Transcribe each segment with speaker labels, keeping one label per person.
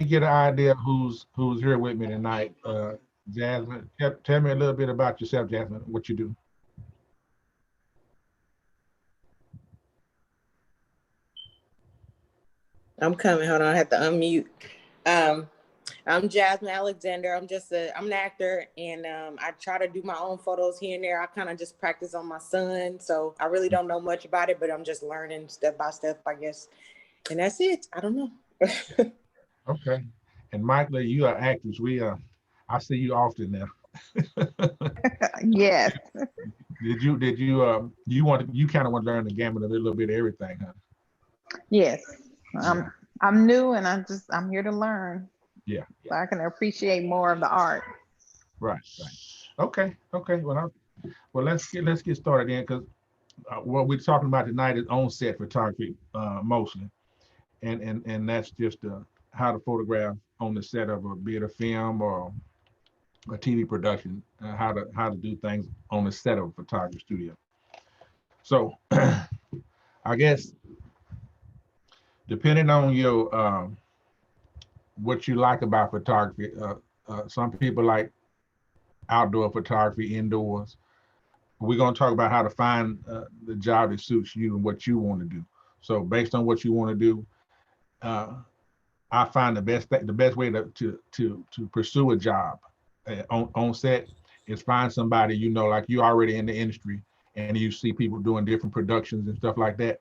Speaker 1: get an idea of who's here with me tonight. Jasmine, tell me a little bit about yourself, Jasmine. What you do?
Speaker 2: I'm coming. Hold on, I have to unmute. Um, I'm Jasmine Alexander. I'm an actor, and I try to do my own photos here and there. I kind of just practice on my son, so I really don't know much about it, but I'm just learning step by step, I guess. And that's it. I don't know.
Speaker 1: Okay. And Michael, you are actress. I see you often now.
Speaker 3: Yes,
Speaker 1: you kind of want to learn the gamut of a little bit of everything, huh?
Speaker 3: yes.
Speaker 1: Yeah,
Speaker 3: I'm new and I'm here to learn
Speaker 1: yeah,
Speaker 3: so I can appreciate more of the art.
Speaker 1: right, right. Okay, okay. Well, let's get started then, because what we're talking about tonight is on-set photography, mostly, and that's just how to photograph on the set of be it a film or a TV production, how to do things on the set of a photography studio. So, I guess depending on your what you like about photography, some people like outdoor photography, indoors. We're going to talk about how to find the job that suits you and what you want to do. So, based on what you want to do, uh, I find the best way to pursue a job on set is find somebody like you already in the industry and you see people doing different productions and stuff like that.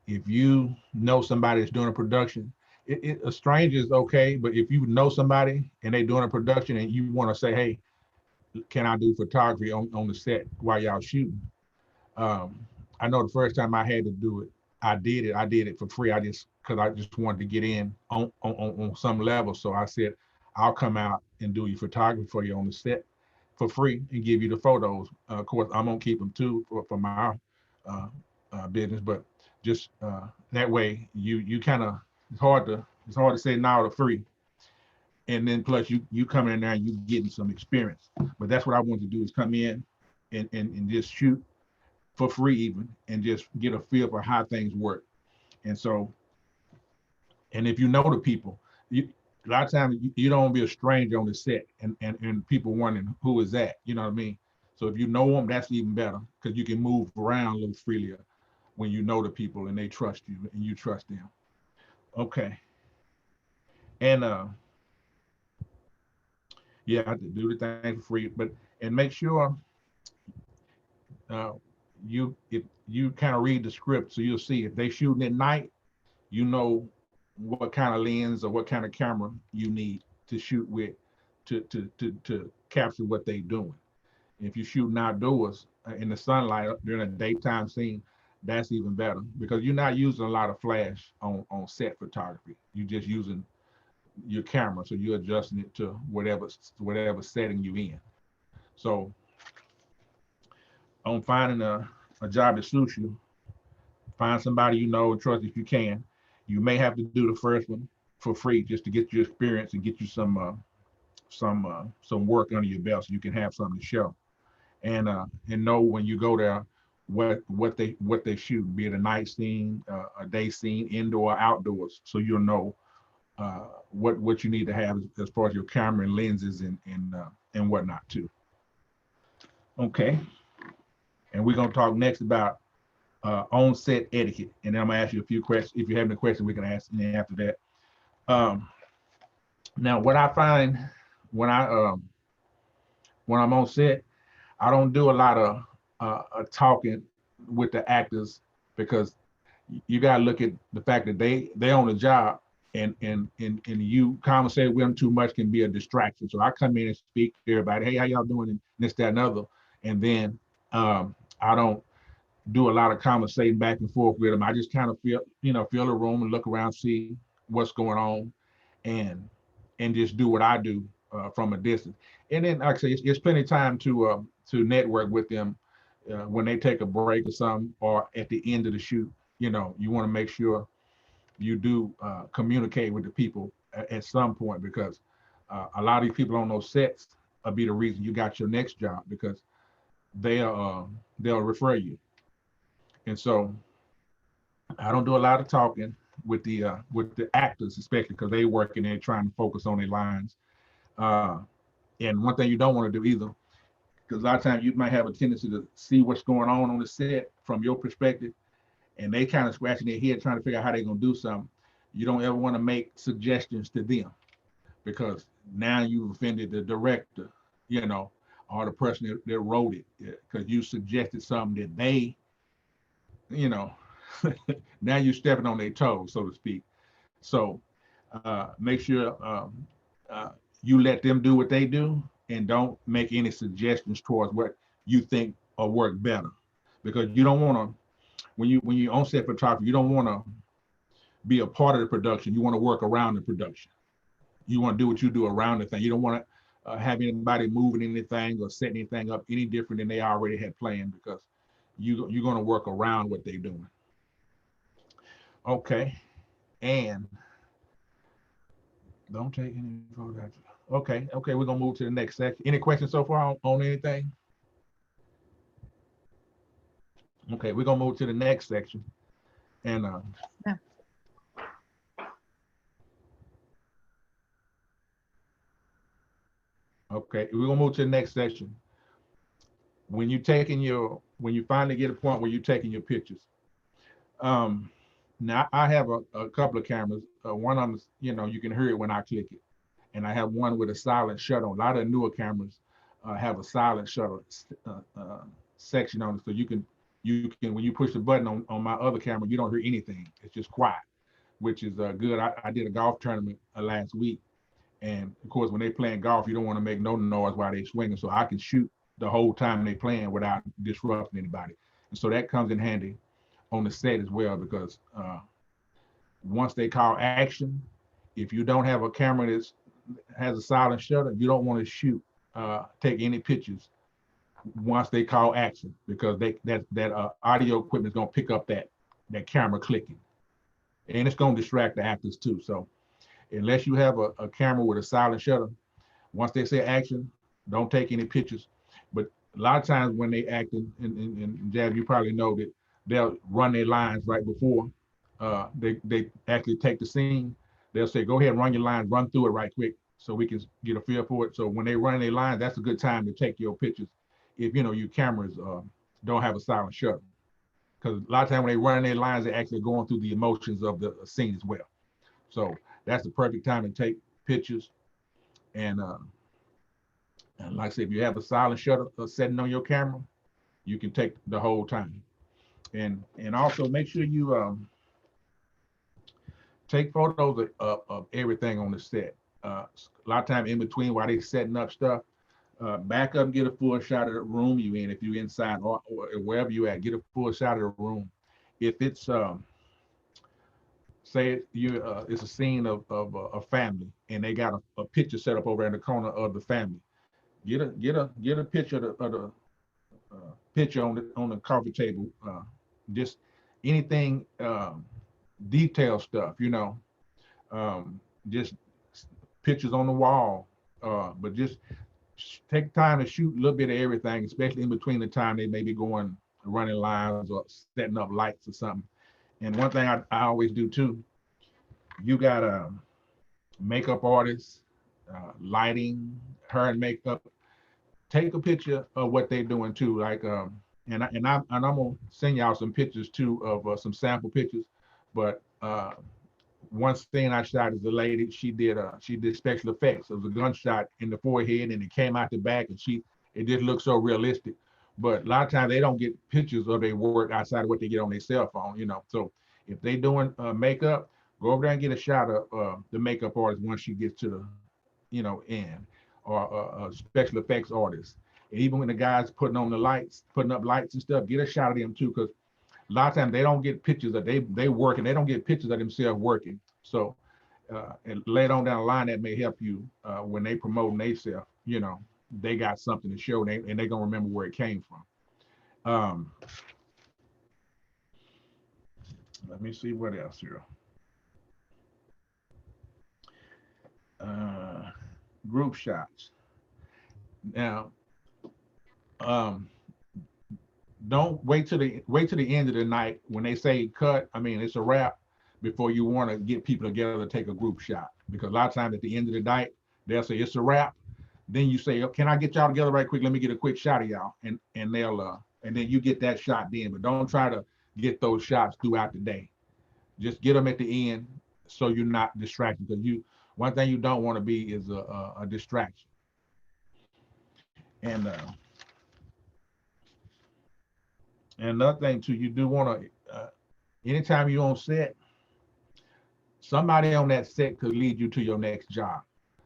Speaker 1: If you know somebody that's doing a production, a stranger is okay, but if you know somebody and they doing a production and you want to say, hey, can I do photography on the set while y'all shooting? Um, I know the first time I had to do it, I did it. I did it for free. Because I just wanted to get in on some level. So I said, I'll come out and do your photography for you on the set for free and give you the photos. Of course, I'm gonna keep them too for my uh, business, but just that way you kind of it's hard to say no to free. And then plus you come in there and you getting some experience. But that's what I want to do is come in and just shoot for free even and just get a feel for how things work. And so, and if you know the people, a lot of times you don't be a stranger on the set and people wondering who is that, you know what I mean? So if you know them, that's even better because you can move around a little freely when you know the people and they trust you and you trust them. Okay. And yeah, I have to do the thing for free, but and make sure uh, if you kind of read the script so you'll see if they shooting at night, you know what kind of lens or what kind of camera you need to shoot with to capture what they doing. If you're shooting outdoors in the sunlight during a daytime scene, that's even better because you're not using a lot of flash on set photography. You're just using your camera, so you're adjusting it to whatever setting you in. So on finding a job that suits you, find somebody you know and trust if you can. You may have to do the first one for free just to get your experience and get you some work under your belt so you can have something to show. And know when you go there what they shoot, be it a night scene, a day scene, indoor, outdoors, so you'll know what you need to have as far as your camera and lenses and whatnot too. Okay, and we're gonna talk next about on-set etiquette, and then I'm gonna ask you a few questions. If you have any questions, we can ask after that. Um, Now, what I find when when I'm on set, I don't do a lot of talking with the actors because you gotta look at the fact that they on the job and you conversate with them too much can be a distraction. So I come in and speak to everybody, hey, how y'all doing, and this, that, and other, and then I don't do a lot of conversating back and forth with them. I just kind of feel the room and look around, see what's going on, and just do what I do from a distance. And then, like I say, it's plenty of time to network with them when they take a break or something, or at the end of the shoot. You want to make sure you do communicate with the people at some point because a lot of these people on those sets will be the reason you got your next job because they'll refer you. And so I don't do a lot of talking. with the actors, especially because they working, they're trying to focus on their lines. Uh, and one thing you don't want to do either, because a lot of times you might have a tendency to see what's going on the set from your perspective, and they kind of scratching their head trying to figure out how they're gonna do something. You don't ever want to make suggestions to them because now you've offended the director, you know, or the person that wrote it, because you suggested something that they, you know, now you're stepping on their toes, so to speak. So make sure uh, you let them do what they do and don't make any suggestions towards what you think will work better, because you don't want to, when you on set photography, you don't want to be a part of the production. You want to work around the production. You want to do what you do around the thing. You don't want to have anybody moving anything or setting anything up any different than they already had planned, because you're going to work around what they're doing. Okay, and don't take any photos. Okay, we're gonna move to the next section. Any questions so far on anything? Okay, we're gonna move to the next section, and
Speaker 3: Yeah.
Speaker 1: okay, we're gonna move to the next section. When you finally get a point where you're taking your pictures. Now I have a couple of cameras. One of them, you know, you can hear it when I click it, and I have one with a silent shutter. A lot of newer cameras have a silent shutter section on it, so you can when you push the button on my other camera, you don't hear anything. It's just quiet, which is good. I did a golf tournament last week, and of course, when they playing golf, you don't want to make no noise while they swinging, so I can shoot the whole time they playing without disrupting anybody. And so that comes in handy on the set as well, because once they call action, if you don't have a camera that has a silent shutter, you don't want to take any pictures once they call action, because that audio equipment is going to pick up that camera clicking, and it's going to distract the actors too. So unless you have a camera with a silent shutter, once they say action, don't take any pictures. But a lot of times when they act, and Jab, you probably know that they'll run their lines right before they actually take the scene. They'll say, go ahead and run your lines, run through it right quick so we can get a feel for it. So when they run their lines, that's a good time to take your pictures if you know your cameras don't have a silent shutter. Because a lot of times when they run their lines, they're actually going through the emotions of the scene as well. So that's the perfect time to take pictures. And like I said, if you have a silent shutter setting on your camera, you can take the whole time. And also make sure you take photos of everything on the set. A lot of time in between while they setting up stuff, back up and get a full shot of the room you in. If you're inside or wherever you at, get a full shot of the room. If it's say it's a scene of a family and they got a picture set up over in the corner of the family, get a picture of the picture on the coffee table. Just anything detail stuff, you know, just pictures on the wall, but just take time to shoot a little bit of everything, especially in between the time they may be going running lines or setting up lights or something. And one thing I always do too, you got a makeup artist, lighting, hair and makeup. Take a picture of what they're doing too. Like, and I'm gonna send y'all some pictures too of some sample pictures. But one thing I shot is the lady. She did special effects. It was a gunshot in the forehead, and it came out the back, and it just looked so realistic. But a lot of times they don't get pictures of their work outside of what they get on their cell phone, you know. So if they doing makeup, go over there and get a shot of the makeup artist once she gets to the, you know, end, or special effects artist. And even when the guys putting up lights and stuff, get a shot of them too, because a lot of times they don't get pictures of they working. They don't get pictures of themselves working. So and later on down the line, that may help you when they promoting themselves. You know, they got something to show, and they gonna remember where it came from. Let me see what else here. Group shots. Now, don't wait till the end of the night when they say cut. I mean, it's a wrap. before you want to get people together to take a group shot. Because a lot of times at the end of the night, they'll say it's a wrap. Then you say, oh, can I get y'all together right quick? Let me get a quick shot of y'all. And they'll and then you get that shot then. But don't try to get those shots throughout the day. Just get them at the end so you're not distracted. Because one thing you don't want to be is a distraction. And another thing too, you do want to anytime you're on set, somebody on that set could lead you to your next job.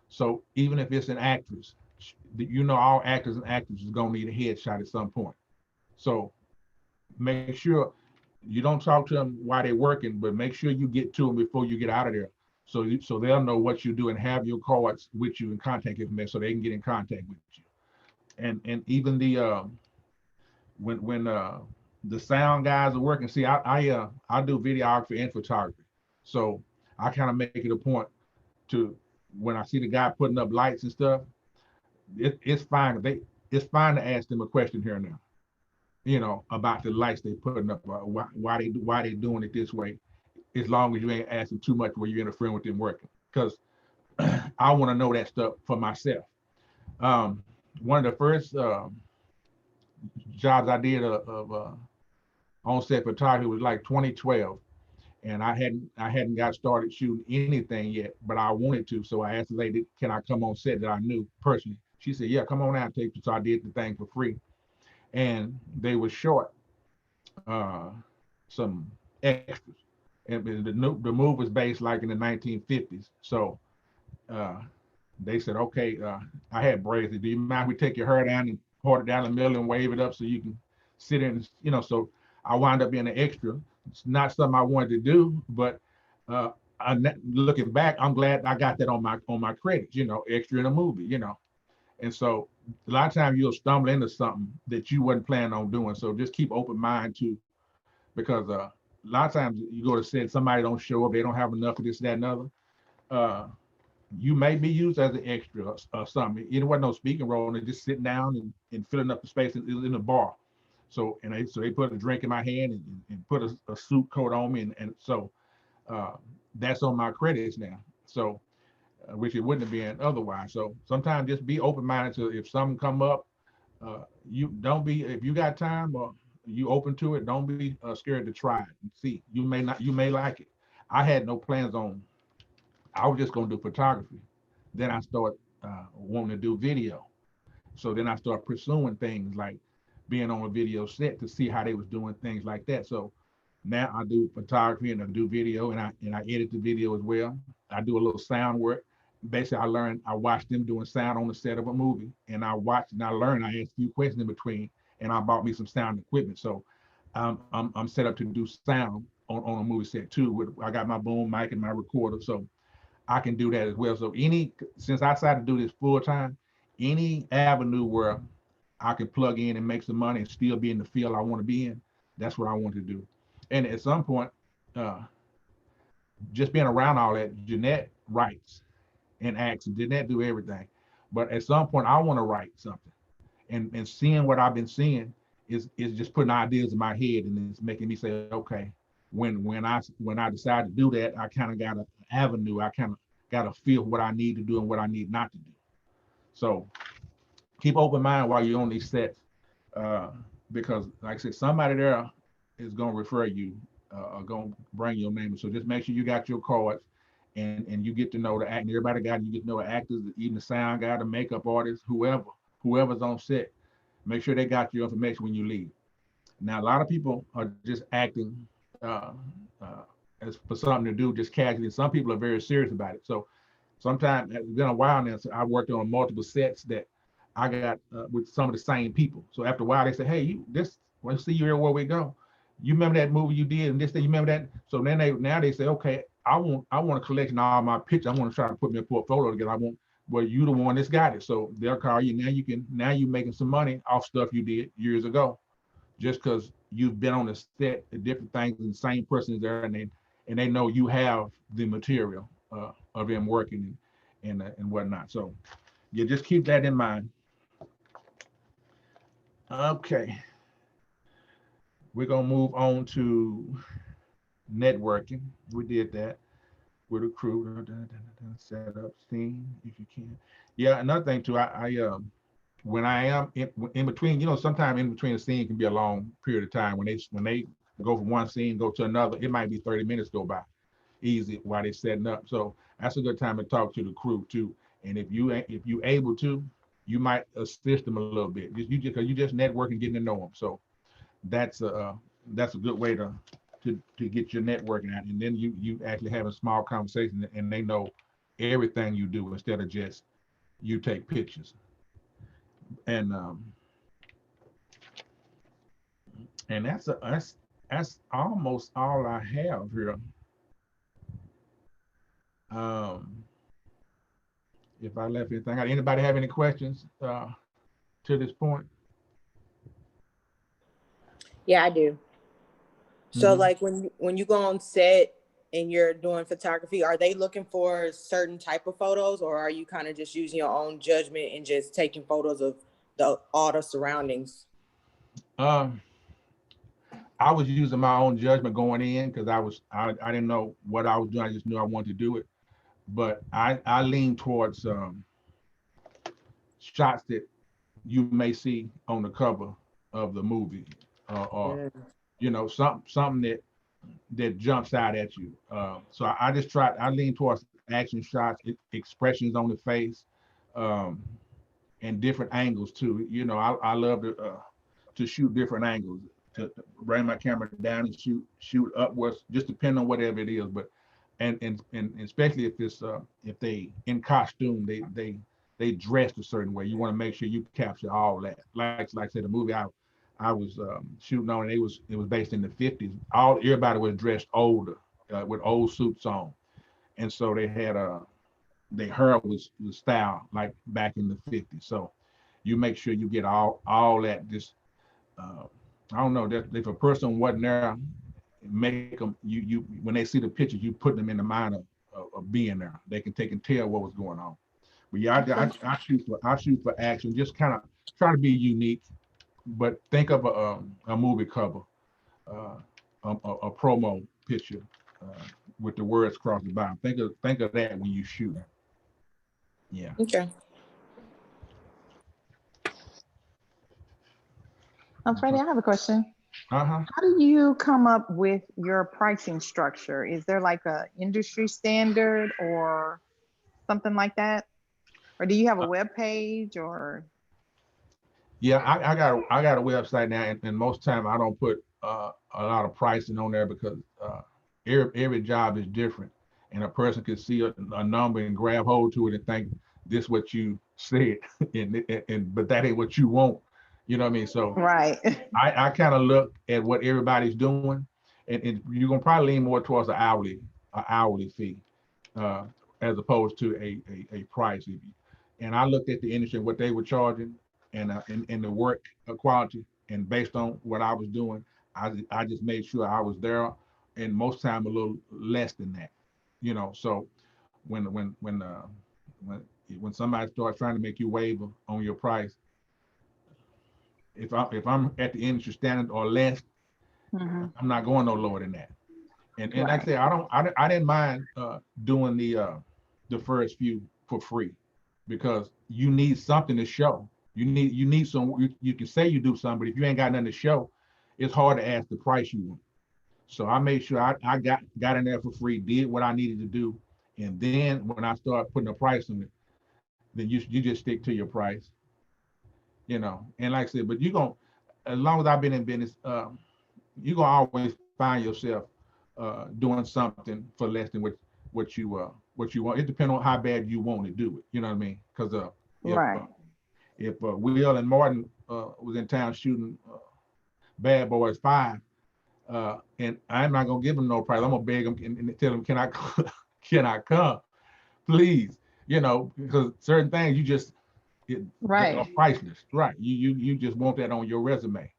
Speaker 1: So even if it's an actress, all actors and actresses are gonna need a headshot at some point. So make sure you don't talk to them while they're working, but make sure you get to them before you get out of there. So they'll know what you do and have your cards with you and contact information so they can get in contact with you. And even the when the sound guys are working, see, I do videography and photography. So I kind of make it a point to, when I see the guy putting up lights and stuff, it's fine. It's fine to ask them a question here and there, about the lights they putting up, why they doing it this way, as long as you ain't asking too much where you're interfering with them working. Because I want to know that stuff for myself. One of the first jobs I did of on-set photography was like 2012. And I hadn't got started shooting anything yet, but I wanted to. So I asked the lady, can I come on set that I knew personally? She said, yeah, come on out and take it. So I did the thing for free. And they were short some extras. And the movie was based like in the 1950s. So they said, okay, I had braids. Do you mind if we take your hair down and hold it down the middle and wave it up so you can sit in, so I wound up being an extra. It's not something I wanted to do, but looking back, I'm glad I got that on my credits, extra in a movie, And so a lot of times you'll stumble into something that you wasn't planning on doing. So just keep open mind too, because a lot of times you go to set, somebody don't show up, they don't have enough of this, that, and other. You may be used as an extra or something. It wasn't no speaking role, and just sitting down and filling up the space in the bar. So they put a drink in my hand and put a suit coat on me, and so that's on my credits now. So which it wouldn't have been otherwise. So sometimes just be open-minded to, if something come up, you don't be, if you got time or you open to it, don't be scared to try it and see. You may like it. I had no plans on. I was just going to do photography. Then I started wanting to do video. So then I started pursuing things like being on a video set to see how they was doing things like that. So now I do photography and I do video, and I edit the video as well. I do a little sound work. Basically, I watched them doing sound on the set of a movie, and I watched and I learned. I asked a few questions in between, and I bought me some sound equipment. So I'm set up to do sound on a movie set too. I got my boom mic and my recorder, so I can do that as well. So since I decided to do this full time, any avenue where I can plug in and make some money and still be in the field I want to be in, that's what I want to do. And at some point, just being around all that, Jeanette writes and acts, and Jeanette do everything. But at some point, I want to write something, and seeing what I've been seeing is just putting ideas in my head, and it's making me say, okay, when I decide to do that, I kind of got an avenue. I kind of got to feel what I need to do and what I need not to do. So keep open mind while you're on these sets, because like I said, somebody there is going to refer you, or going to bring your name. So just make sure you got your cards, and you get to know the act. Everybody you get to know the actors, even the sound guy, the makeup artist, whoever's on set. Make sure they got your information when you leave. Now, a lot of people are just acting as for something to do, just casually. Some people are very serious about it. So sometimes, it's been a while now, so I worked on multiple sets that I got with some of the same people. So after a while, they say, hey, let's see you here where we go. You remember that movie you did and this thing, you remember that? So then they say, okay, I want a collection of all my pictures. I want to try to put me a portfolio together. Well, you the one that's got it. So they'll call you. Now you're making some money off stuff you did years ago, just because you've been on the set at different things and the same person is there, and they know you have the material of them working and whatnot. So you just keep that in mind. Okay. We're gonna move on to networking. We did that with a crew. Set up scene if you can. Yeah, another thing too. When I am in between, sometimes in between a scene can be a long period of time. When they go from one scene go to another, it might be 30 minutes go by easy while they're setting up. So that's a good time to talk to the crew too. And if you able to, you might assist them a little bit. Because you just networking, getting to know them. So that's a good way to get your networking out. And then you actually have a small conversation and they know everything you do instead of just you take pictures. And that's almost all I have here. Um, if I left anything out, anybody have any questions to this point?
Speaker 2: Yeah, I do. So
Speaker 1: Mhm.
Speaker 2: like when you go on set and you're doing photography, are they looking for certain type of photos, or are you kind of just using your own judgment and just taking photos of all the surroundings?
Speaker 1: Um, I was using my own judgment going in because I didn't know what I was doing. I just knew I wanted to do it. But I lean towards shots that you may see on the cover of the movie, or
Speaker 2: Mm.
Speaker 1: something that jumps out at you. So I just try. I lean towards action shots, expressions on the face, um, and different angles too. I love to shoot different angles, to bring my camera down and shoot upwards, just depending on whatever it is. But and especially if they in costume, they dressed a certain way. You want to make sure you capture all that. Like I said, the movie I was shooting on, it was based in the 50s. Everybody was dressed older, with old suits on, and so they had their hair was styled like back in the 50s. So you make sure you get all that. Just uh, I don't know that if a person wasn't there, make them you when they see the pictures, you put them in the mind of being there. They can tell what was going on. But yeah, I shoot for action. Just kind of try to be unique, but think of a movie cover, uh, a promo picture, uh, with the words across the bottom. Think of that when you shoot. Yeah.
Speaker 2: Okay.
Speaker 3: Freddie, I have a question.
Speaker 1: Uh-huh.
Speaker 3: How do you come up with your pricing structure? Is there like a industry standard or something like that? Or do you have a web page or?
Speaker 1: Yeah, I got a website now, and most time I don't put a lot of pricing on there because every job is different, and a person could see a number and grab hold to it and think this what you said, and but that ain't what you want. You know what I mean? So
Speaker 3: Right.
Speaker 1: I kind of look at what everybody's doing, and you're gonna probably lean more towards an hourly fee, uh, as opposed to a price. And I looked at the industry and what they were charging, and the work quality, and based on what I was doing, I just made sure I was there, and most time a little less than that. So when when when uh, when when somebody starts trying to make you waver on your price, if I'm at the industry standard or less,
Speaker 3: Hmm.
Speaker 1: I'm not going no lower than that. And like I
Speaker 3: Right.
Speaker 1: said, I didn't mind doing the first few for free, because you need something to show. You need some. You can say you do something, but if you ain't got nothing to show, it's hard to ask the price you want. So I made sure I got in there for free, did what I needed to do, and then when I start putting a price on it, then you just stick to your price. And like I said, but as long as I've been in business, you're gonna always find yourself doing something for less than what you want. It depends on how bad you want to do it. You know what I mean? Because
Speaker 3: Right.
Speaker 1: if Will and Martin was in town shooting Bad Boys 5, and I'm not gonna give them no price. I'm gonna beg them and tell them, can I can I come, please? Because certain things they are
Speaker 3: Right.
Speaker 1: priceless, right? You just want that on your resume.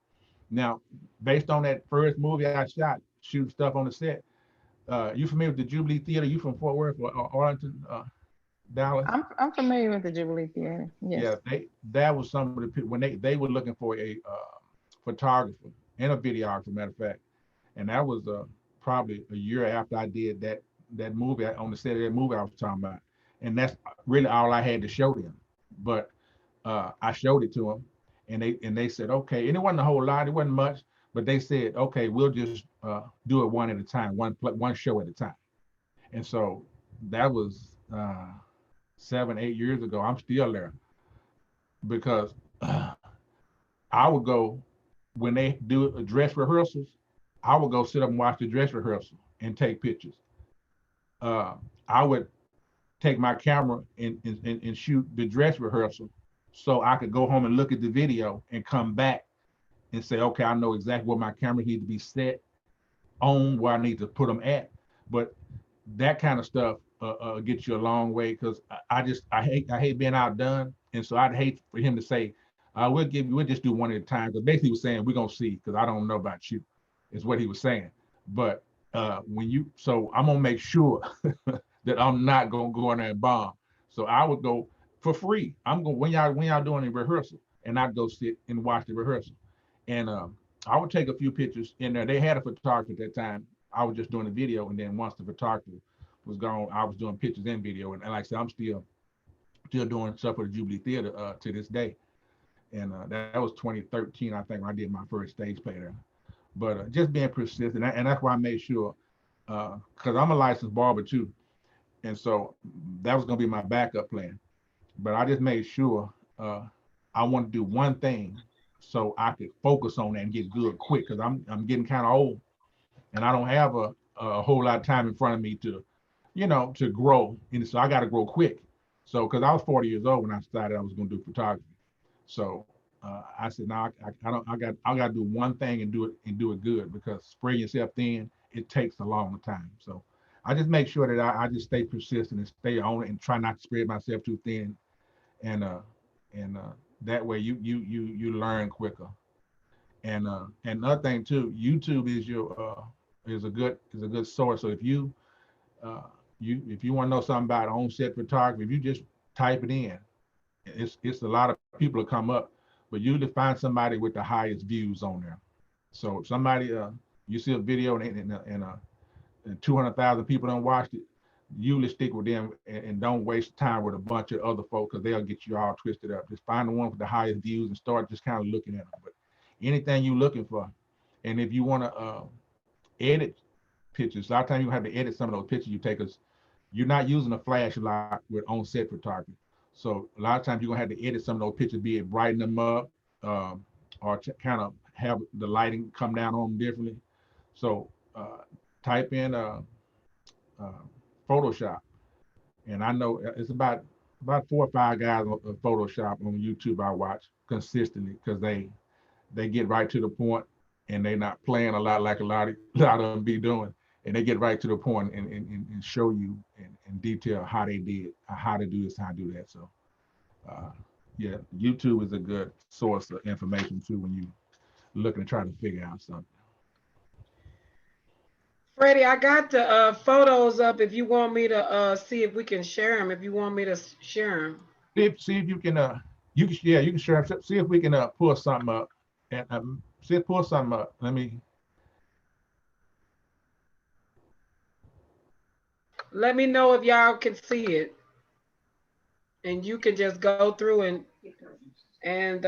Speaker 1: Now, based on that first movie I shot, shooting stuff on the set, you familiar with the Jubilee Theater? You from Fort Worth or Arlington, Dallas?
Speaker 3: I'm familiar with the Jubilee Theater. Yes.
Speaker 1: Yeah, that was some of the people when they were looking for a photographer and a videographer, matter of fact, and that was probably a year after I did that movie on the set of that movie I was talking about, and that's really all I had to show them. But I showed it to them, and they said okay, and it wasn't a whole lot, it wasn't much, but they said okay, we'll just do it one at a time, one show at a time. And so that was 7, 8 years ago. I'm still there because I would go when they do dress rehearsals. I would go sit up and watch the dress rehearsal and take pictures. I would take my camera and shoot the dress rehearsal so I could go home and look at the video and come back and say, okay, I know exactly where my camera needs to be set on, where I need to put them at. But that kind of stuff gets you a long way because I hate being outdone. And so I'd hate for him to say, we'll just do one at a time. Because basically he was saying, we're going to see because I don't know about you, is what he was saying. But so I'm going to make sure that I'm not going to go in there and bomb. So I would go for free. I'm going, when y'all doing a rehearsal, and I'd go sit and watch the rehearsal. And I would take a few pictures in there. They had a photographer at that time. I was just doing the video. And then once the photographer was gone, I was doing pictures and video. And like I said, I'm still doing stuff for the Jubilee Theater to this day. And that was 2013, I think, when I did my first stage play there. But just being persistent. And that's why I made sure, because I'm a licensed barber too. And so that was going to be my backup plan. But I just made sure I want to do one thing so I could focus on that and get good quick, because I'm getting kind of old and I don't have a whole lot of time in front of me to grow. And so I got to grow quick. So, because I was 40 years old when I decided I was going to do photography. So I said, no, I got to do one thing and do it good, because spreading yourself thin, it takes a long time. So I just make sure that I just stay persistent and stay on it and try not to spread myself too thin. And that way you learn quicker. And another thing too, YouTube is a good source. So if you want to know something about on-set photography, if you just type it in, it's a lot of people that come up, but you usually find somebody with the highest views on there. So if somebody you see a video and 200,000 people don't watch it, usually stick with them and don't waste time with a bunch of other folks, because they'll get you all twisted up. Just find the one with the highest views and start just kind of looking at them. But anything you're looking for, and if you want to edit pictures, a lot of times you have to edit some of those pictures you take, because you're not using a flash a lot with on-set photography. So a lot of times you're gonna have to edit some of those pictures, be it brighten them up, or kind of have the lighting come down on them differently. So type in Photoshop, and I know it's about 4 or 5 guys of Photoshop on YouTube I watch consistently, because they get right to the point, and they're not playing a lot like a lot of them be doing, and they get right to the point and show you in detail how they did, how to do this, how to do that. So yeah, YouTube is a good source of information too when you looking to try to figure out something.
Speaker 4: Freddie, I got the photos up if you want me to see if we can share them, if you want me to share them.
Speaker 1: See if you can you can share, see if we can pull something up, and pull something up.
Speaker 4: Let me know if y'all can see it, and you can just go through and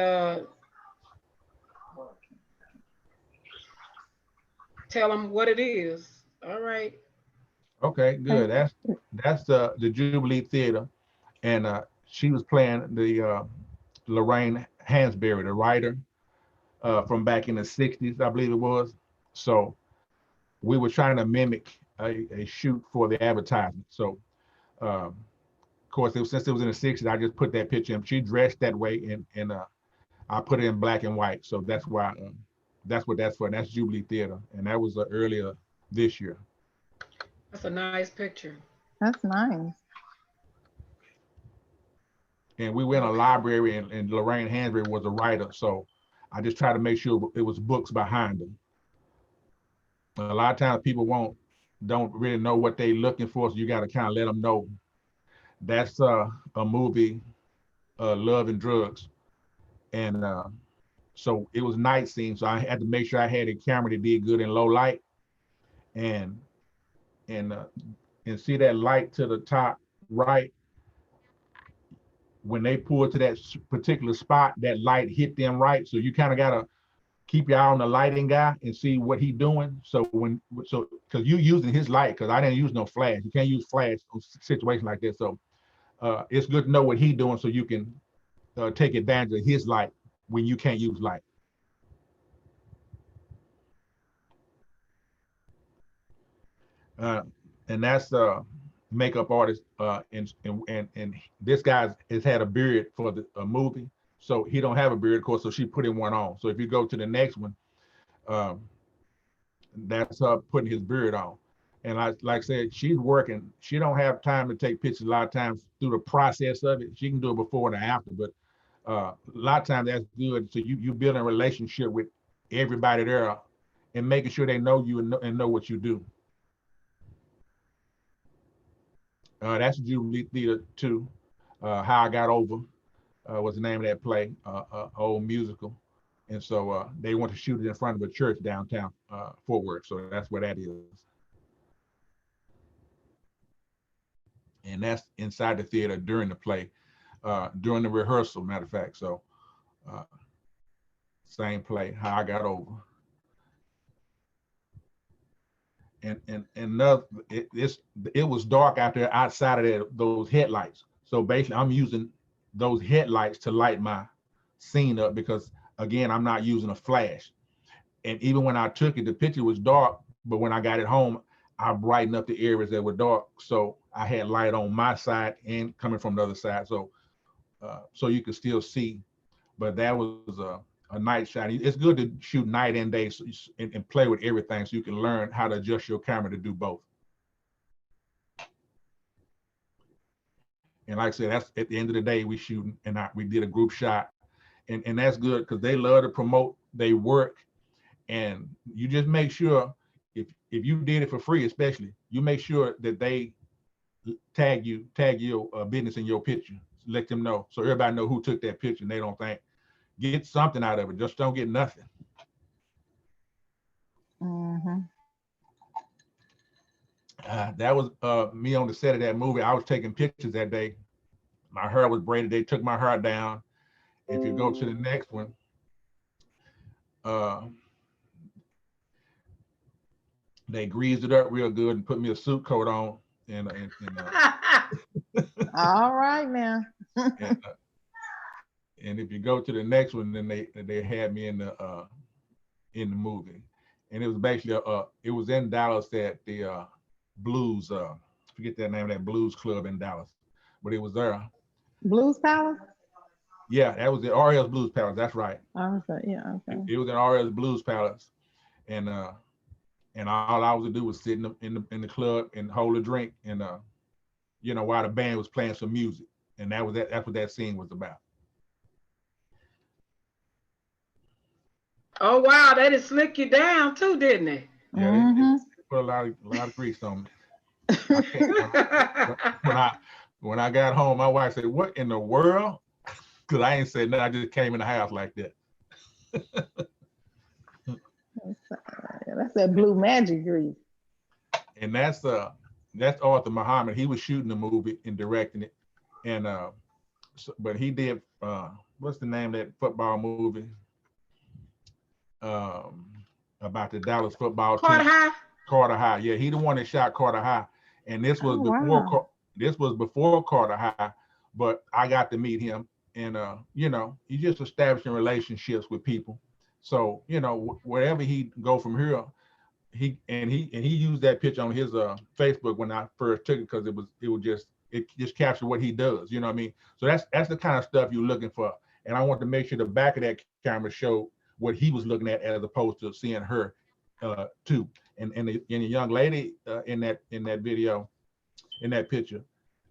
Speaker 4: tell them what it is. All right.
Speaker 1: Okay, good. That's the Jubilee Theater, and she was playing the Lorraine Hansberry, the writer from back in the 60s, I believe it was. So we were trying to mimic a shoot for the advertisement. So of course, since it was in the 60s, I just put that picture in. She dressed that way, and I put it in black and white. So that's why that's what that's for. And that's Jubilee Theater, and that was earlier this year.
Speaker 4: That's a nice picture.
Speaker 3: That's nice.
Speaker 1: And we went in a library, and Lorraine Hansberry was a writer. So I just tried to make sure it was books behind them. A lot of times people don't really know what they're looking for, so you got to kind of let them know. That's a movie, Love and Drugs. And so it was night scene, so I had to make sure I had a camera that did good in low light. and and uh, and see that light to the top right. When they pull to that particular spot, that light hit them right. So you kind of gotta keep your eye on the lighting guy and see what he's doing. So because you using his light, because I didn't use no flash. You can't use flash on situations like this. So it's good to know what he's doing so you can take advantage of his light when you can't use light. Uh, and that's makeup artist, and this guy has had a beard for the movie, so he don't have a beard, of course. So she put him one on. So if you go to the next one, um, that's her putting his beard on. And like I said, she's working. She don't have time to take pictures a lot of times through the process of it. She can do it before and after, but a lot of times that's good. So you build a relationship with everybody there and making sure they know you and know what you do. That's Jubilee Theater 2. How I Got Over was the name of that play, old musical. And so they want to shoot it in front of a church downtown Fort Worth. So that's where that is. And that's inside the theater during the play, during the rehearsal, matter of fact. So same play, How I Got Over. And another, it was dark out there outside of those headlights. So basically, I'm using those headlights to light my scene up because, again, I'm not using a flash. And even when I took it, the picture was dark, but when I got it home, I brightened up the areas that were dark. So I had light on my side and coming from the other side. So so you could still see. But that was a night shot. It's good to shoot night and day and play with everything so you can learn how to adjust your camera to do both. And like I said, that's at the end of the day, we shooting and we did a group shot. And that's good because they love to promote their work. And you just make sure if you did it for free, especially, you make sure that they tag your business in your picture. Let them know so everybody know who took that picture and they don't think. Get something out of it. Just don't get nothing.
Speaker 3: Mm-hmm.
Speaker 1: That was me on the set of that movie. I was taking pictures that day. My hair was braided. They took my hair down. If you go to the next one, they greased it up real good and put me a suit coat on.
Speaker 3: All right now.
Speaker 1: and if you go to the next one, then they had me in the movie, and it was basically it was in Dallas at the Blues, forget that name of that blues club in Dallas, but it was there.
Speaker 3: Blues Palace?
Speaker 1: Yeah, that was the RL's Blues Palace. That's right.
Speaker 3: Okay, yeah, okay.
Speaker 1: It was in RL's Blues Palace, and all I was to do was sit in the club and hold a drink, and while the band was playing some music, and that's what that scene was about.
Speaker 4: Oh wow, they just slick you down too, didn't they?
Speaker 1: Yeah,
Speaker 3: Mm-hmm.
Speaker 1: they put a lot of grease on me. When I got home, my wife said, "What in the world?" Because I ain't said nothing. I just came in the house like that.
Speaker 3: That's that blue magic grease.
Speaker 1: And that's Arthur Muhammad. He was shooting the movie and directing it, and but he did what's the name of that football movie about the Dallas football team? Carter High. Yeah, he the one that shot Carter High, and this was before Carter High, but I got to meet him, and he's just establishing relationships with people. So wherever he go from here, he used that picture on his Facebook when I first took it because it just captured what he does. You know what I mean? So that's the kind of stuff you're looking for, and I want to make sure the back of that camera showed what he was looking at as opposed to seeing her too. And the young lady in that video, in that picture,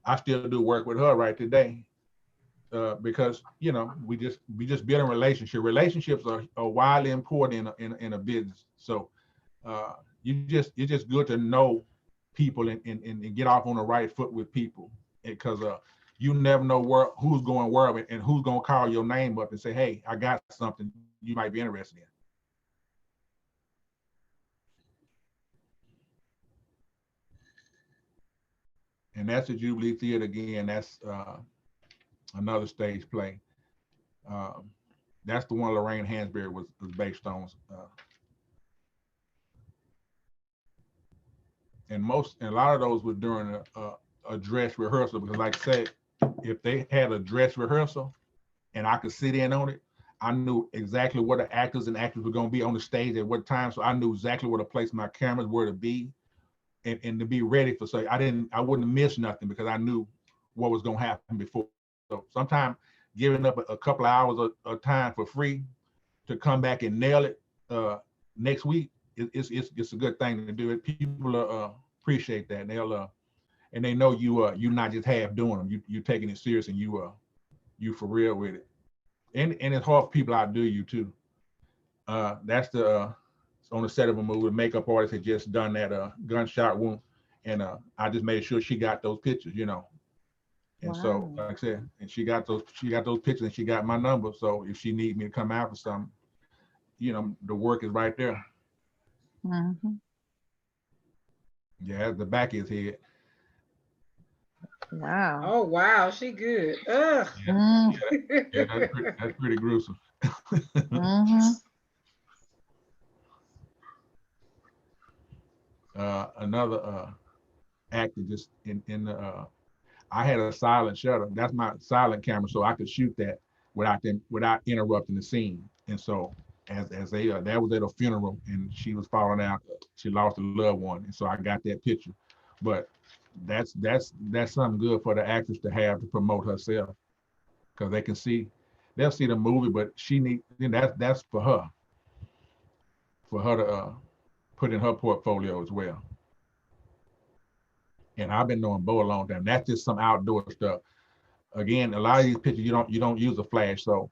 Speaker 1: I still do work with her right today because we just building relationship. Relationships are widely important in a business. So it's just good to know people and get off on the right foot with people because you never know who's going where and who's going to call your name up and say, "Hey, I got something you might be interested in." and that's the Jubilee Theater again. That's another stage play. That's the one Lorraine Hansberry was based on. And a lot of those were during a dress rehearsal, because like I said, if they had a dress rehearsal and I could sit in on it, I knew exactly where the actors and actors were going to be on the stage at what time. So I knew exactly where to place my cameras, where to be, and to be ready for. So I wouldn't miss nothing because I knew what was going to happen before. So sometimes giving up a couple of hours of time for free to come back and nail it next week, it's a good thing to do. It people appreciate that. And they know you're not just half doing them. You taking it serious, and you for real with it. And it's hard for people outdo you too. That's on the set of a movie. The makeup artist had just done that gunshot wound, and I just made sure she got those pictures, And
Speaker 3: Wow.
Speaker 1: so, like I said, and she got those pictures, and she got my number. So if she need me to come out for something, the work is right there.
Speaker 3: Mm-hmm.
Speaker 1: Yeah, the back of his head.
Speaker 3: Wow.
Speaker 4: Oh wow, she good. Ugh.
Speaker 3: Mm.
Speaker 1: Yeah, that's pretty gruesome.
Speaker 3: Mm-hmm.
Speaker 1: Another actor just in the I had a silent shutter. That's my silent camera, so I could shoot that without interrupting the scene. And so as they that was at a funeral, and she was falling out. She lost a loved one, and so I got that picture. But that's something good for the actress to have to promote herself, because they'll see the movie, but that's for her to put in her portfolio as well. And I've been knowing Bo a long time. That's just some outdoor stuff. Again, a lot of these pictures you don't use a flash, so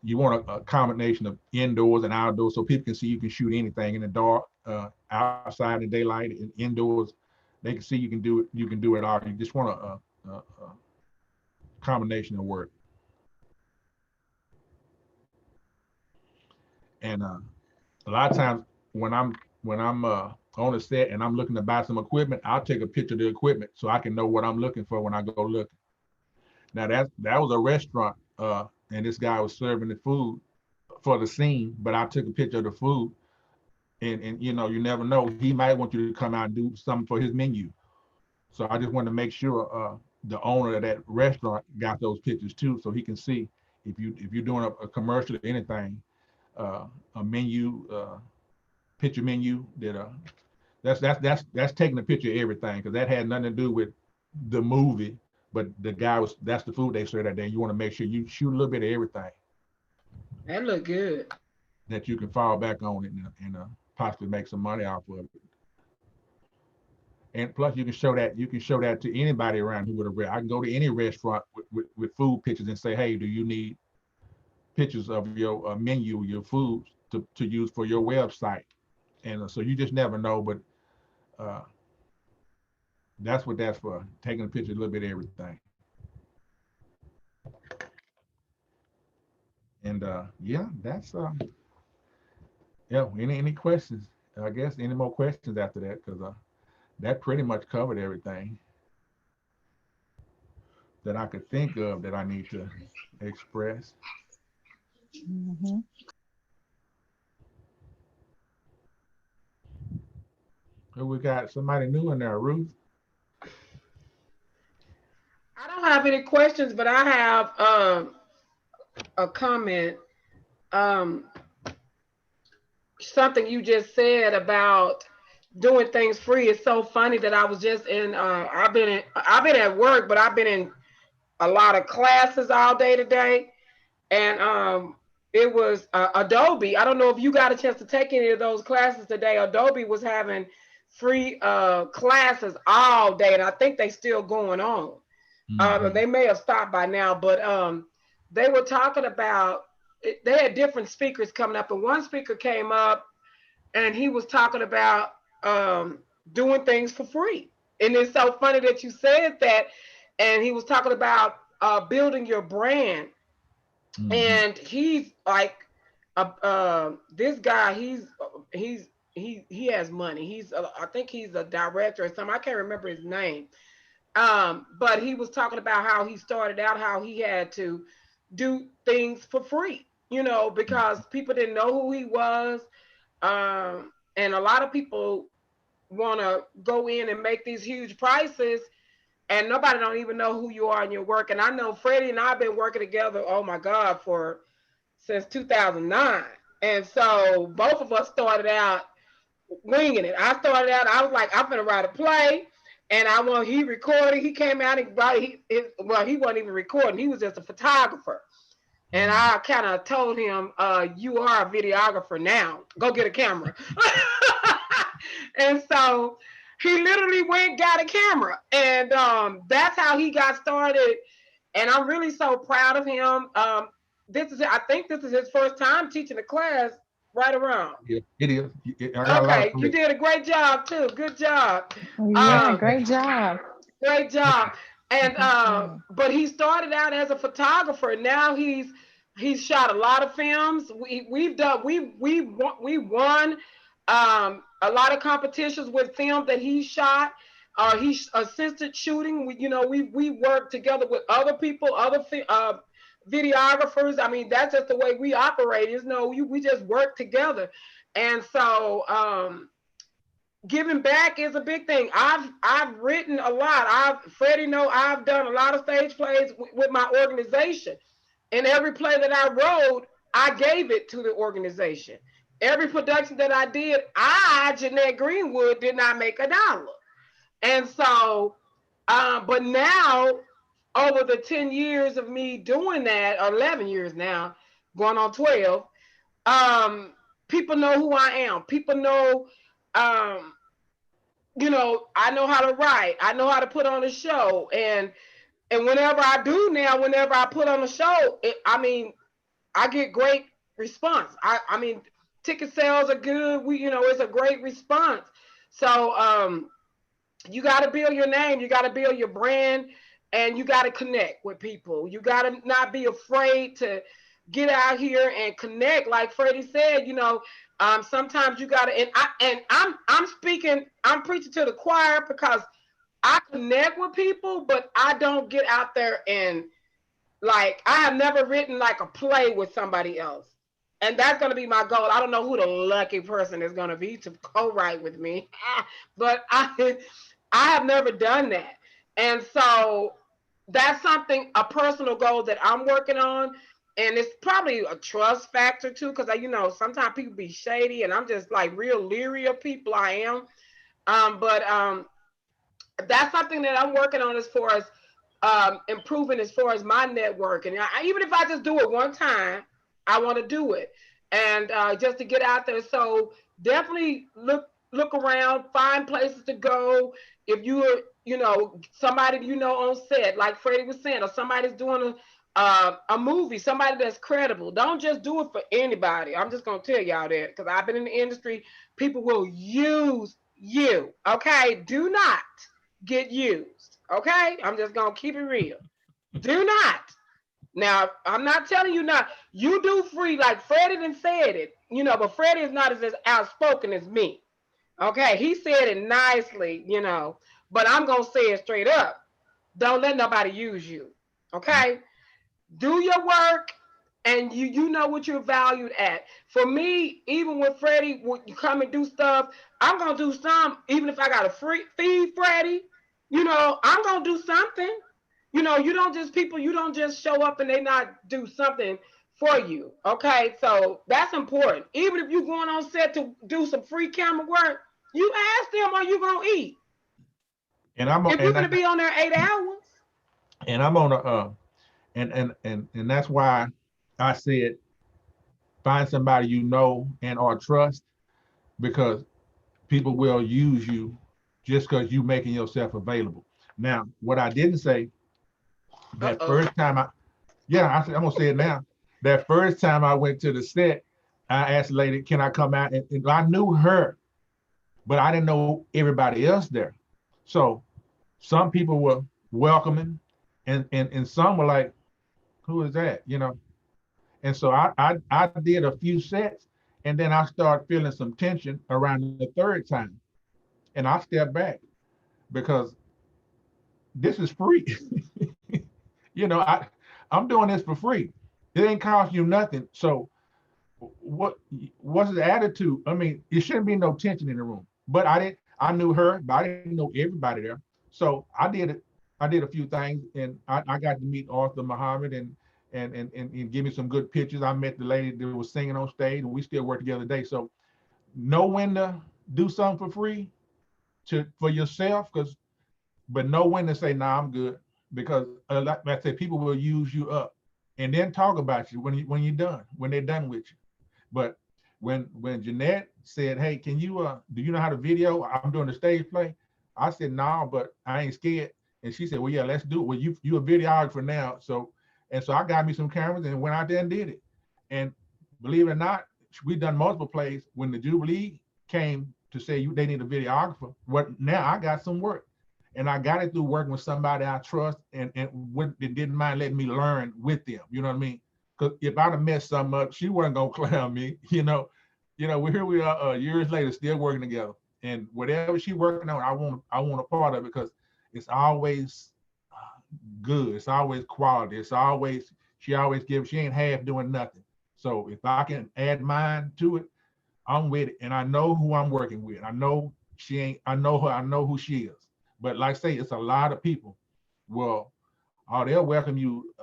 Speaker 1: you want a combination of indoors and outdoors, so people can see you can shoot anything in the dark, outside in daylight, and indoors. They can see you can do it. You can do it all. You just want a combination of work. And a lot of times when I'm on the set and I'm looking to buy some equipment, I'll take a picture of the equipment so I can know what I'm looking for when I go looking. Now that was a restaurant, and this guy was serving the food for the scene, but I took a picture of the food, and you never know, he might want you to come out and do something for his menu. So I just wanted to make sure the owner of that restaurant got those pictures too, so he can see if you're doing a commercial or anything, a menu, picture menu that's taking a picture of everything, because that had nothing to do with the movie, but that's the food they served that day. You want to make sure you shoot a little bit of everything
Speaker 4: That look good.
Speaker 1: that you can fall back on it and possibly make some money off of it. And plus, you can show that to anybody around who would have read. I can go to any restaurant with food pictures and say, hey, do you need pictures of your menu, your foods to use for your website? And so you just never know, but that's what that's for, taking a picture of a little bit of everything. And yeah, that's yeah. Any questions? I guess any more questions after that, because that pretty much covered everything that I could think of that I need to express.
Speaker 3: Mm-hmm.
Speaker 1: So we got somebody new in there, Ruth.
Speaker 4: I don't have any questions, but I have a comment. Um, Something you just said about doing things free is so funny that I was just in. I've been at work, but I've been in a lot of classes all day today, and it was Adobe. I don't know if you got a chance to take any of those classes today. Adobe was having free classes all day, and I think they still going on.
Speaker 1: Mm-hmm.
Speaker 4: They may have stopped by now, but they were talking about. They had different speakers coming up, and one speaker came up, and he was talking about doing things for free. And it's so funny that you said that. And he was talking about building your brand.
Speaker 1: Mm-hmm.
Speaker 4: And he's like, this guy, he has money. I think he's a director or something. I can't remember his name, But he was talking about how he started out, how he had to do things for free, you know, because people didn't know who he was. And a lot of people want to go in and make these huge prices, and nobody don't even know who you are in your work. And I know Freddie and I have been working together, oh my God, for since 2009. And so both of us started out winging it. I started out, I was like, I'm gonna write a play. And he recorded, he came out and brought well, he wasn't even recording, he was just a photographer. And I kind of told him, you are a videographer now. Go get a camera. And so he literally went, got a camera. And that's how he got started. And I'm really so proud of him. I think this is his first time teaching a class, right around.
Speaker 1: Yeah, it is.
Speaker 4: Okay, you did a great job too. Good job.
Speaker 3: Yeah, great job.
Speaker 4: Great job. And but he started out as a photographer. Now he's shot a lot of films. We won a lot of competitions with film that he shot. He assisted shooting. We worked together with other people, other videographers. I mean, that's just the way we operate. We just work together. And so giving back is a big thing. I've written a lot. Freddie know I've done a lot of stage plays with my organization. And every play that I wrote, I gave it to the organization. Every production that I did, Jeanette Greenwood, did not make $1. And so, but now, over the 10 years of me doing that, or 11 years now, going on 12, people know who I am. People know, I know how to write. I know how to put on a show. And whenever I put on a show, I get great response. I mean, ticket sales are good. It's a great response. So you got to build your name. You got to build your brand, and you got to connect with people. You got to not be afraid to get out here and connect. Like Freddie said, sometimes you got to, I'm preaching to the choir, because I connect with people, but I don't get out there and I have never written like a play with somebody else. And that's going to be my goal. I don't know who the lucky person is going to be to co-write with me, but I have never done that. And so that's a personal goal that I'm working on. And it's probably a trust factor too, because sometimes people be shady, and I'm just like real leery of people. I am. But that's something that I'm working on as far as improving as far as my network. And even if I just do it one time, I want to do it. And just to get out there. So definitely look around, find places to go. If you're, somebody on set, like Freddie was saying, or somebody's doing a movie, somebody that's credible. Don't just do it for anybody. I'm just going to tell y'all that, because I've been in the industry. People will use you. Okay? Do not get used. Okay? I'm just going to keep it real. Do not. Now, I'm not telling you not. You do free, like Freddie done said it, but Freddie is not as outspoken as me. Okay? He said it nicely, but I'm going to say it straight up. Don't let nobody use you. Okay? Do your work, and you know what you're valued at. For me, even with Freddie, when you come and do stuff, I'm going to do some, even if I got to feed Freddie, I'm going to do something. You don't just show up and they not do something for you. Okay, so that's important. Even if you're going on set to do some free camera work, you ask them, are you going to eat?
Speaker 1: And
Speaker 4: if you're going to be on there 8 hours.
Speaker 1: And I'm on a, and that's why I said, find somebody and or trust, because people will use you just because you making yourself available. Now, what I didn't say, that first time I'm gonna say it now. That first time I went to the set, I asked the lady, can I come out? And I knew her, but I didn't know everybody else there. So some people were welcoming, and some were like, who is that? And so I did a few sets, and then I started feeling some tension around the third time. And I stepped back, because this is free. You know, I'm doing this for free. It ain't cost you nothing. So what's the attitude? I mean, it shouldn't be no tension in the room. But I knew her, but I didn't know everybody there. So I did it. I did a few things, and I got to meet Arthur Muhammad and give me some good pictures. I met the lady that was singing on stage, and we still work together today. So know when to do something for free for yourself, but know when to say, nah, I'm good. Because like I said, people will use you up and then talk about you when you're done, when they're done with you. But when Jeanette said, hey, can you do you know how to video? I'm doing the stage play. I said, no, but I ain't scared. And she said, well, yeah, let's do it. Well, you a videographer now. So I got me some cameras and went out there and did it. And believe it or not, we done multiple plays. When the Jubilee came to say they need a videographer, now I got some work. And I got it through working with somebody I trust and didn't mind letting me learn with them. You know what I mean? Because if I'd have messed something up, she wasn't gonna clown me. You know, here we are years later, still working together. And whatever she's working on, I want a part of it because it's always good. It's always quality. She ain't half doing nothing. So if I can add mine to it, I'm with it. And I know who I'm working with. I know I know her. I know who she is. But like I say, it's a lot of people. Well, they'll welcome you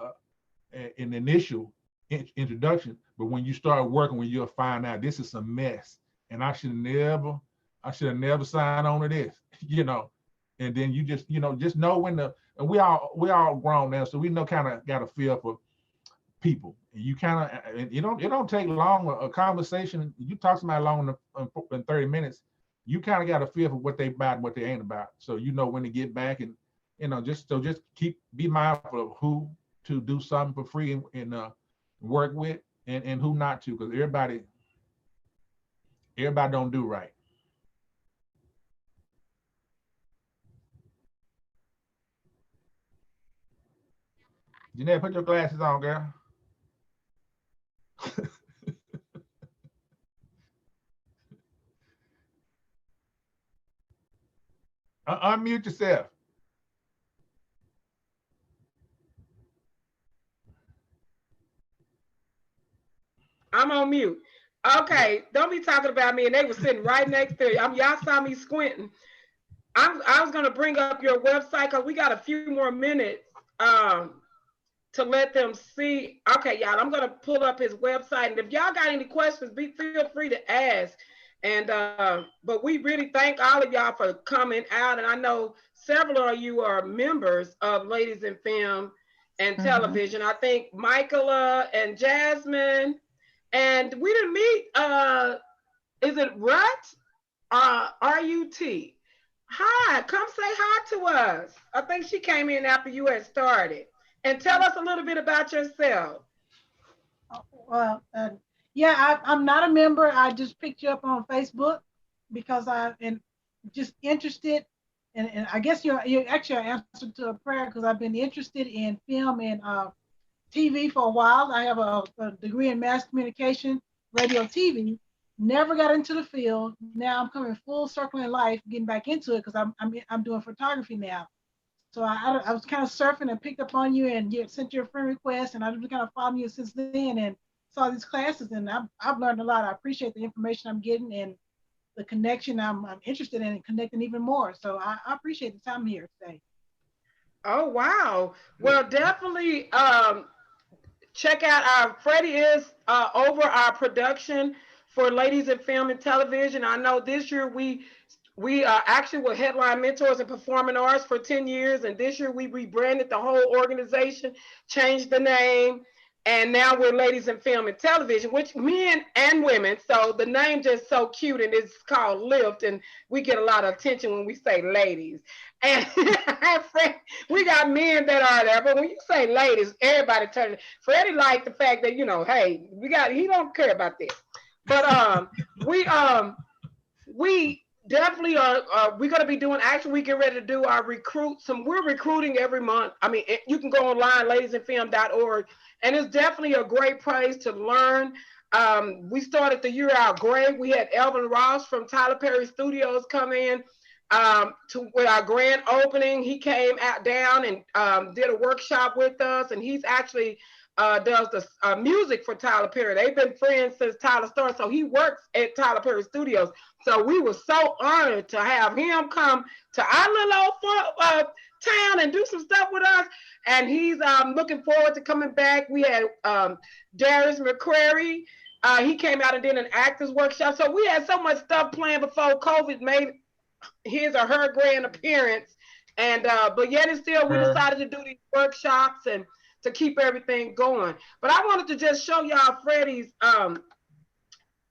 Speaker 1: in the initial introduction, but when you start working, when you'll find out this is a mess, and I should have never signed on to this, you know. And then you just know when and we all grown now, so we know kind of got a feel for people. And you kind of, it don't take long a conversation. You talk to somebody long in 30 minutes. You kind of got a feel for what they about and what they ain't about. So you know when to get back and just be mindful of who to do something for free and work with and who not to, because everybody don't do right. Jeanette, put your glasses on, girl. Unmute yourself.
Speaker 4: I'm on mute. Okay, don't be talking about me. And they were sitting right next to you. Y'all saw me squinting. I was gonna bring up your website because we got a few more minutes to let them see. Okay, y'all, I'm gonna pull up his website, and if y'all got any questions, feel free to ask. And but we really thank all of y'all for coming out, and I know several of you are members of Ladies in Film and Television. I think Michaela and Jasmine, and we didn't meet. Is it Rut? RUT. Hi, come say hi to us. I think she came in after you had started. And tell us a little bit about yourself.
Speaker 5: Well, yeah, I'm not a member. I just picked you up on Facebook because I'm just interested. And I guess you're actually an answer to a prayer because I've been interested in film and TV for a while. I have a degree in mass communication, radio, TV. Never got into the field. Now I'm coming full circle in life, getting back into it because I'm doing photography now. So I was kind of surfing and picked up on you and you sent your friend request, and I've been kind of following you since then and saw these classes, and I've learned a lot. I appreciate the information I'm getting and the connection I'm interested in and connecting even more. So I appreciate the time here today.
Speaker 4: Oh, wow. Well, definitely check out Freddie is over our production for Ladies in Film and Television. I know this year we actually were Headline Mentors in Performing Arts for 10 years. And this year we rebranded the whole organization, changed the name. And now we're Ladies in Film and Television, which men and women. So the name just so cute, and it's called Lift. And we get a lot of attention when we say ladies. And we got men that are there, but when you say ladies, everybody turns. Freddie liked the fact that, hey, he don't care about this. But we definitely we're going to be doing, actually we get ready to do our we're recruiting every month. I mean, you can go online, ladiesinfilm.org, and it's definitely a great place to learn. We started the year out great. We had Elvin Ross from Tyler Perry Studios come in. to with our grand opening. He came out down and did a workshop with us, and he's actually does the music for Tyler Perry. They've been friends since Tyler started, so he works at Tyler Perry Studios. So we were so honored to have him come to our little old town and do some stuff with us. And he's looking forward to coming back. We had Darius McCrary. He came out and did an actors workshop. So we had so much stuff planned before COVID made his or her grand appearance. And but yet and still, we decided to do these workshops and to keep everything going. But I wanted to just show y'all Freddie's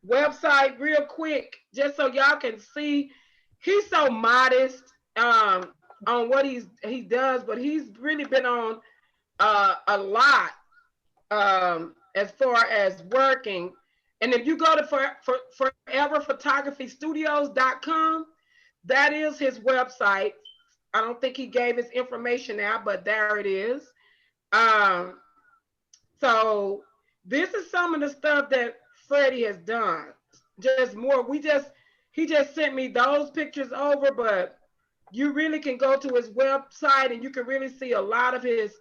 Speaker 4: website real quick, just so y'all can see. He's so modest on what he does, but he's really been on a lot as far as working. And if you go to foreverphotographystudios.com, that is his website. I don't think he gave his information out, but there it is. So this is some of the stuff that Freddie has done. Just more. He just sent me those pictures over, but you really can go to his website and you can really see a lot of his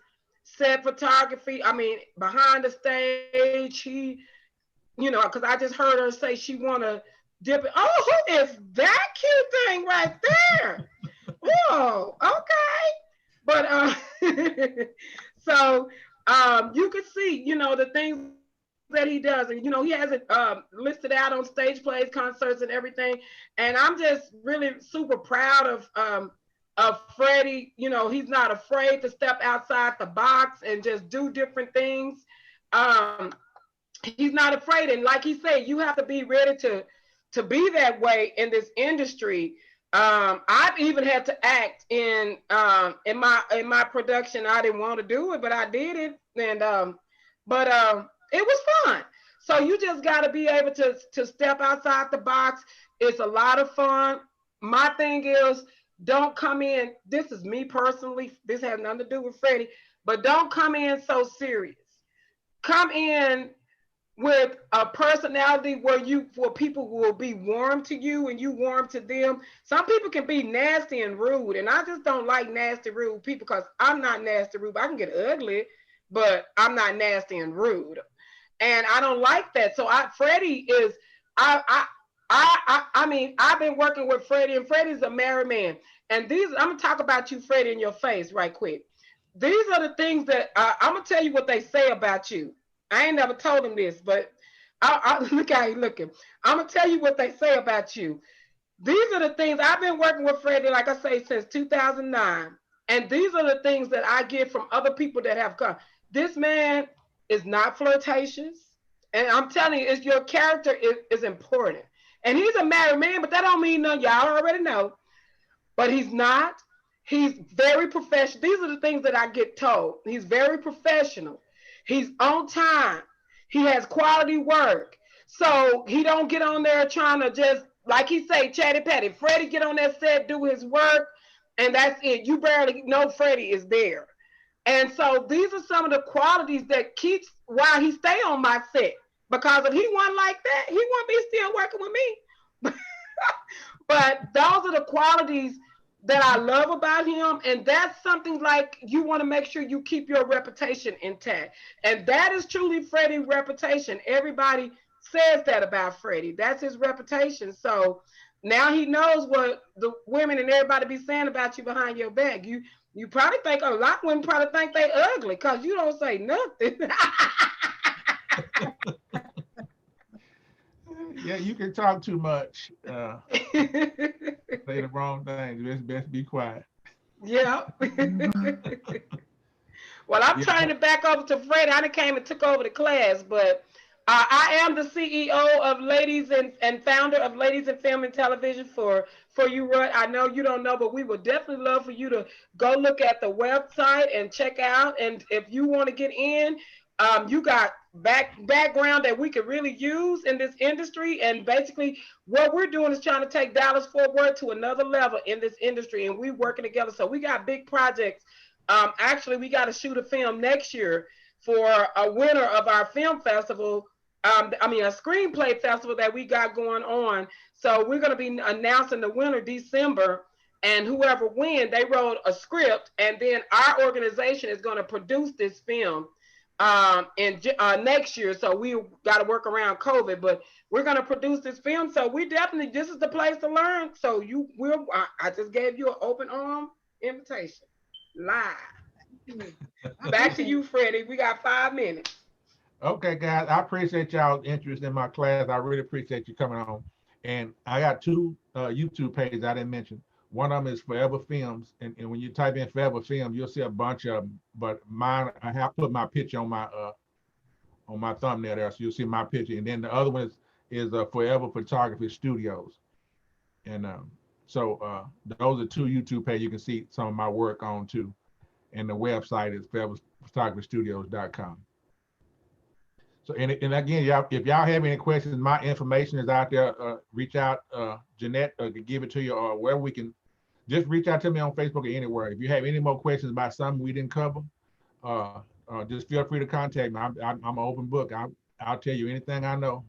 Speaker 4: set photography. I mean, behind the stage, he, you know, because I just heard her say she want to dip it. Oh, who is that cute thing right there? Whoa, okay. But so you can see, you know, the things that he does, and you know, he has it listed out on stage plays, concerts, and everything. And I'm just really super proud of Freddie. You know, he's not afraid to step outside the box and just do different things. He's not afraid, and like he said, you have to be ready to be that way in this industry. I've even had to act in my production. I didn't want to do it, but I did it, and it was fun. So you just got to be able to step outside the box. It's a lot of fun. My thing is, don't come in. This is me personally. This has nothing to do with Freddie, but don't come in so serious. Come in with a personality where people will be warm to you and you warm to them. Some people can be nasty and rude, and I just don't like nasty, rude people, because I'm not nasty, rude. I can get ugly, but I'm not nasty and rude, and I don't like that. So Freddie is, I mean, I've been working with Freddie, and Freddie's a married man. And I'm gonna talk about you, Freddie, in your face right quick. These are the things that I'm gonna tell you what they say about you. I ain't never told him this, but look how he's looking. I'm gonna tell you what they say about you. These are the things I've been working with Freddie, like I say, since 2009. And these are the things that I get from other people that have come. This man is not flirtatious. And I'm telling you, your character is important. And he's a married man, but that don't mean nothing. Y'all already know. But he's not. He's very professional. These are the things that I get told. He's very professional. He's on time. He has quality work. So he don't get on there trying to just, like he say, chatty patty. Freddie get on that set, do his work, and that's it. You barely know Freddie is there. And so these are some of the qualities that keeps why he stay on my set. Because if he wasn't like that, he wouldn't be still working with me. But those are the qualities that I love about him. And that's something like you want to make sure you keep your reputation intact. And that is truly Freddie's reputation. Everybody says that about Freddie. That's his reputation. So now he knows what the women and everybody be saying about you behind your back. You probably think, a lot of women probably think they ugly because you don't say nothing.
Speaker 1: Yeah, you can talk too much. Say the wrong things. It's best be quiet.
Speaker 4: Yeah. Well, I'm trying to back over to Freddie. I came and took over the class, but I am the CEO of Ladies and founder of Ladies in Film and Television for you, Rut. I know you don't know, but we would definitely love for you to go look at the website and check out. And if you want to get in, you got background that we could really use in this industry. And basically what we're doing is trying to take Dallas-Fort Worth to another level in this industry, and we're working together. So we got big projects. Actually, we got to shoot a film next year for a winner of our film festival. A screenplay festival that we got going on. So we're going to be announcing the winner December. and whoever wins, they wrote a script, and then our organization is going to produce this film in next year. So we got to work around COVID, but we're going to produce this film. So we definitely, this is the place to learn. So you will, I just gave you an open arm invitation live. Back to you, Freddie. We got 5 minutes.
Speaker 1: Okay, guys, I appreciate y'all's interest in my class. I really appreciate you coming on. And I got 2 YouTube pages I didn't mention. One of them is Forever Films, and when you type in Forever Films, you'll see a bunch of them. But mine, I have put my picture on my thumbnail there, so you'll see my picture. And then the other one is Forever Photography Studios. And so those are 2 YouTube pages you can see some of my work on too. And the website is foreverphotographystudios.com. So, and again, y'all, if y'all have any questions, my information is out there. Reach out, Jeanette can give it to you, or wherever we can. Just reach out to me on Facebook or anywhere. If you have any more questions about something we didn't cover, just feel free to contact me. I'm an open book. I'll tell you anything I know.